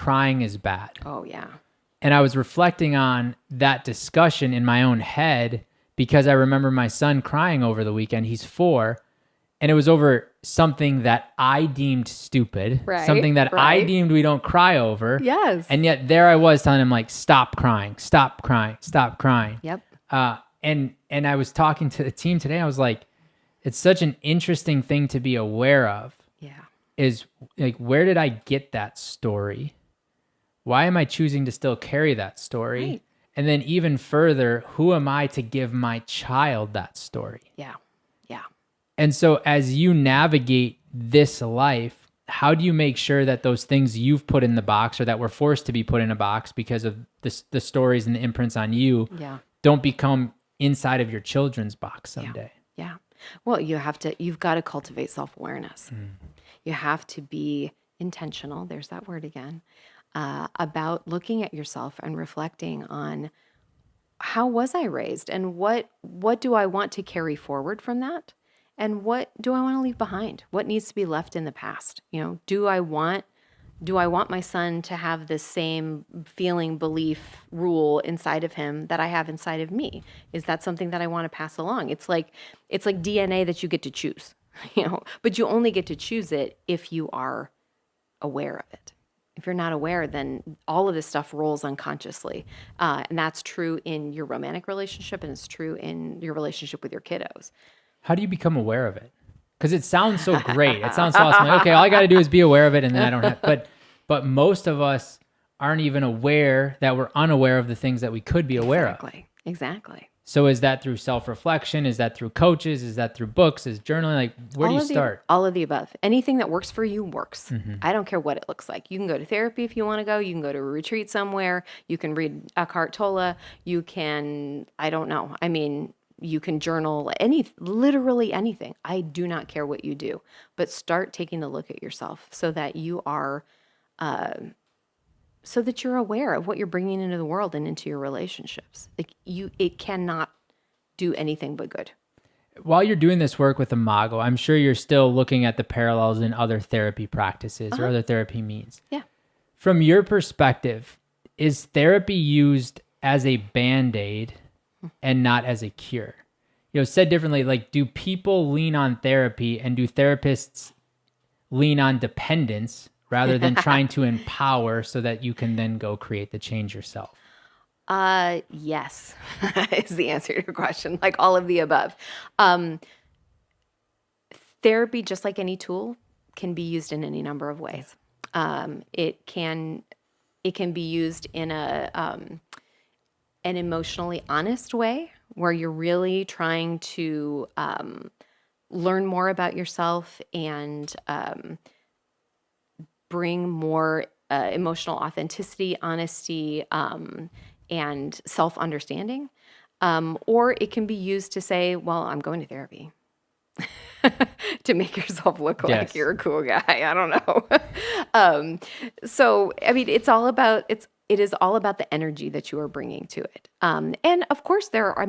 crying is bad. Oh, yeah. And I was reflecting on that discussion in my own head because I remember my son crying over the weekend. He's 4. And it was over something that I deemed stupid, something that I deemed we don't cry over. Yes. And yet there I was telling him, like, stop crying, stop crying, stop crying. Yep. And I was talking to the team today. I was like, it's such an interesting thing to be aware of. Yeah. Is like, where did I get that story? Why am I choosing to still carry that story? Right. And then even further, who am I to give my child that story? Yeah. Yeah. And so as you navigate this life, how do you make sure that those things you've put in the box or that were forced to be put in a box because of the stories and the imprints on you don't become inside of your children's box someday? Yeah. Well, you've got to cultivate self-awareness. You have to be intentional. There's that word again. About looking at yourself and reflecting on how was I raised and what do I want to carry forward from that? And what do I want to leave behind? What needs to be left in the past? You know, do I want my son to have the same feeling, belief, rule inside of him that I have inside of me? Is that something that I want to pass along? It's like DNA that you get to choose, you know, but you only get to choose it if you are aware of it. If you're not aware, then all of this stuff rolls unconsciously. And that's true in your romantic relationship, and it's true in your relationship with your kiddos. How do you become aware of it? Because it sounds so great. It sounds so awesome. Like, okay, all I got to do is be aware of it, and then I don't have. But most of us aren't even aware that we're unaware of the things that we could be aware of. Exactly. So is that through self-reflection? Is that through coaches? Is that through books? Is journaling? Like, where do you start? All of the above. Anything that works for you works. I don't care what it looks like. You can go to therapy if you want to go. You can go to a retreat somewhere. You can read Eckhart Tolle. You can, I don't know. I mean, you can journal, literally anything. I do not care what you do, but start taking a look at yourself so that you are, so that you're aware of what you're bringing into the world and into your relationships. Like it cannot do anything but good. While you're doing this work with Imago, I'm sure you're still looking at the parallels in other therapy practices or other therapy means. Yeah. From your perspective, is therapy used as a Band-Aid and not as a cure? You know, said differently, like, do people lean on therapy and do therapists lean on dependence rather than trying to empower so that you can then go create the change yourself? Yes, is the answer to your question. Like all of the above. Therapy, just like any tool, can be used in any number of ways. It can be used in an emotionally honest way where you're really trying to learn more about yourself and bring more emotional authenticity, honesty, and self-understanding. Or it can be used to say, well, I'm going to therapy. To make yourself look like you're a cool guy. I don't know. So, I mean, it is all about the energy that you are bringing to it. And of course there are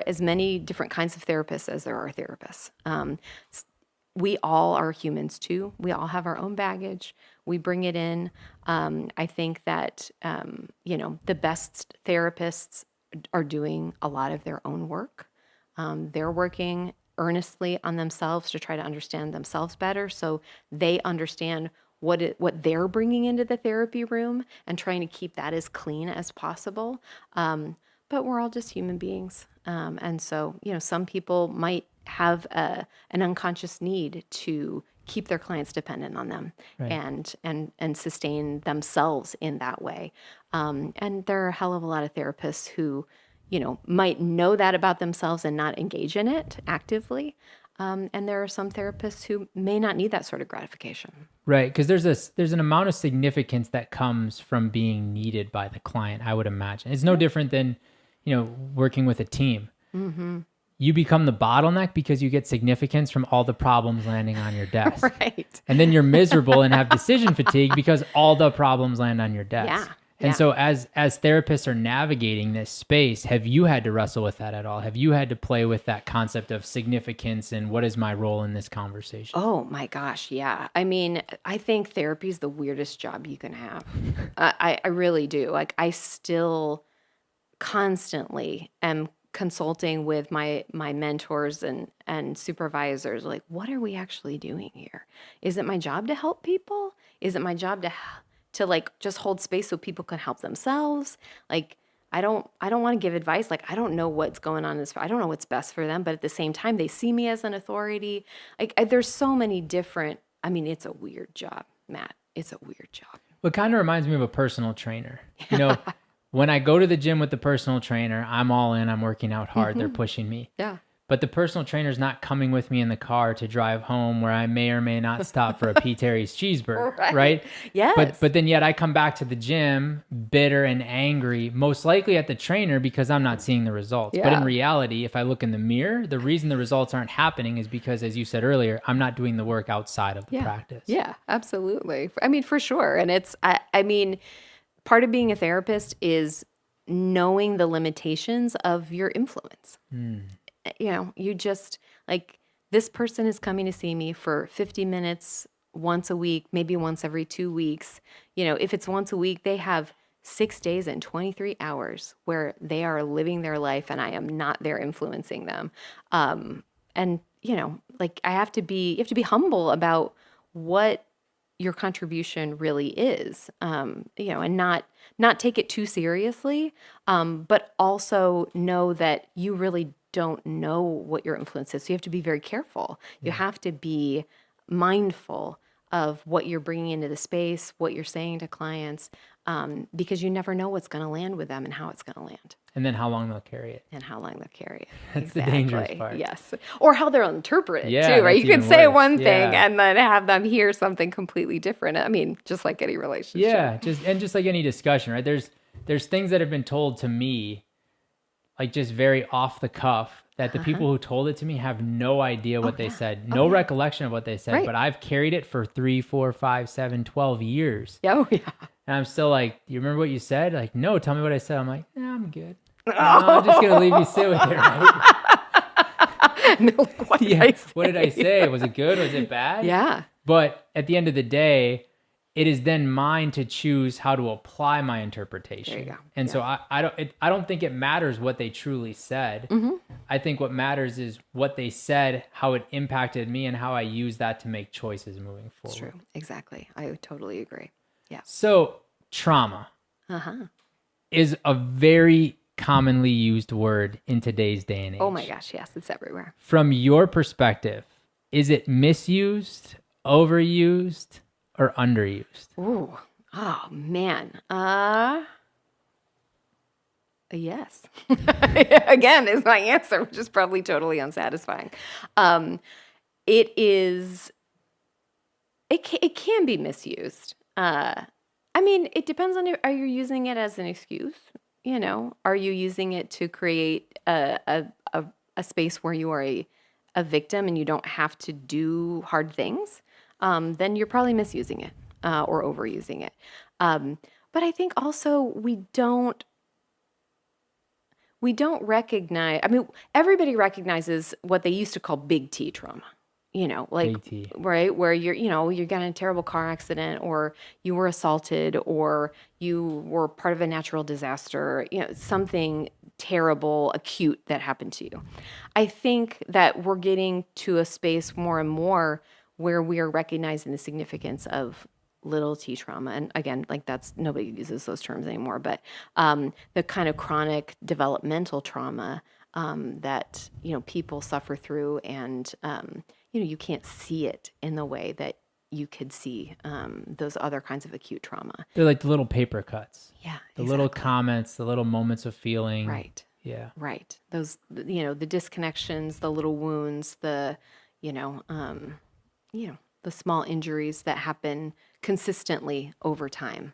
as many different kinds of therapists as there are therapists. We all are humans too. We all have our own baggage. We bring it in. I think that, the best therapists are doing a lot of their own work. They're working earnestly on themselves to try to understand themselves better so they understand what they're bringing into the therapy room and trying to keep that as clean as possible. But we're all just human beings. And so, some people might have an unconscious need to keep their clients dependent on them and sustain themselves in that way. And there are a hell of a lot of therapists who, might know that about themselves and not engage in it actively. And there are some therapists who may not need that sort of gratification. Right, because there's an amount of significance that comes from being needed by the client, I would imagine. It's no different than, working with a team. Mm-hmm. You become the bottleneck because you get significance from all the problems landing on your desk. Right. And then you're miserable and have decision fatigue because all the problems land on your desk. Yeah. And so as therapists are navigating this space, have you had to wrestle with that at all? Have you had to play with that concept of significance and what is my role in this conversation? Oh my gosh, yeah. I mean, I think therapy is the weirdest job you can have. I really do. Like, I still constantly am consulting with my mentors and supervisors. Like, what are we actually doing here? Is it my job to help people? Is it my job to like just hold space so people can help themselves? Like, I don't want to give advice. Like, I don't know what's going on I don't know what's best for them, but at the same time they see me as an authority. Like, there's so many different, I mean, it's a weird job, Matt. It's a weird job. It kind of reminds me of a personal trainer. You know, when I go to the gym with the personal trainer, I'm all in, I'm working out hard, they're pushing me. Yeah. But the personal trainer's not coming with me in the car to drive home where I may or may not stop for a P. Terry's cheeseburger, right? Yes. But then yet I come back to the gym bitter and angry, most likely at the trainer because I'm not seeing the results. Yeah. But in reality, if I look in the mirror, the reason the results aren't happening is because, as you said earlier, I'm not doing the work outside of the practice. Yeah, absolutely. I mean, for sure. And I mean, part of being a therapist is knowing the limitations of your influence. You know, you just, like, this person is coming to see me for 50 minutes once a week, maybe once every 2 weeks. You know, if it's once a week, they have 6 days and 23 hours where they are living their life and I am not there influencing them. And, you know, like, you have to be humble about what your contribution really is, you know, and not take it too seriously, but also know that you really don't know what your influence is. So you have to be very careful. You have to be mindful of what you're bringing into the space, what you're saying to clients, because you never know what's going to land with them and how it's going to land. And then how long they'll carry it. That's the dangerous part. Yes. Or how they'll interpret it too, right? that's You can even say worse. one thing and then have them hear something completely different. I mean, just like any relationship. Yeah, just like any discussion, right? There's things that have been told to me, like just very off the cuff, that the people who told it to me have no idea what they said, no recollection of what they said, but I've carried it for 3, 4, 5, 7, 12 years. Oh, yeah. And I'm still like, do you remember what you said? Like, no, tell me what I said. I'm like, nah, I'm good. No, I'm just going to leave you sit with it, right? No, like, what did I say? What did I say? Was it good? Was it bad? Yeah. But at the end of the day, it is then mine to choose how to apply my interpretation. There you go. And so I don't think it matters what they truly said. I think what matters is what they said, how it impacted me, and how I use that to make choices moving forward. It's true. Exactly. I totally agree. Yeah. So trauma is a very commonly used word in today's day and age. Oh my gosh. Yes. It's everywhere. From your perspective, is it misused, overused, or underused? Ooh. Oh man. Yes. Again, is my answer, which is probably totally unsatisfying. It can be misused. I mean, it depends on, are you using it as an excuse? You know, are you using it to create a space where you are a victim and you don't have to do hard things? Then you're probably misusing it or overusing it. But I think also we don't recognize, I mean, everybody recognizes what they used to call big T trauma, you know, like, right, where you're got in a terrible car accident, or you were assaulted, or you were part of a natural disaster, you know, something terrible, acute that happened to you. I think that we're getting to a space more and more where we are recognizing the significance of little T trauma. And again, like, that's, nobody uses those terms anymore, but the kind of chronic developmental trauma that, you know, people suffer through, and, you know, you can't see it in the way that you could see those other kinds of acute trauma. They're like the little paper cuts. Yeah. The little comments, the little moments of feeling. Right. Yeah. Right. Those, you know, the disconnections, the little wounds, the, the small injuries that happen consistently over time.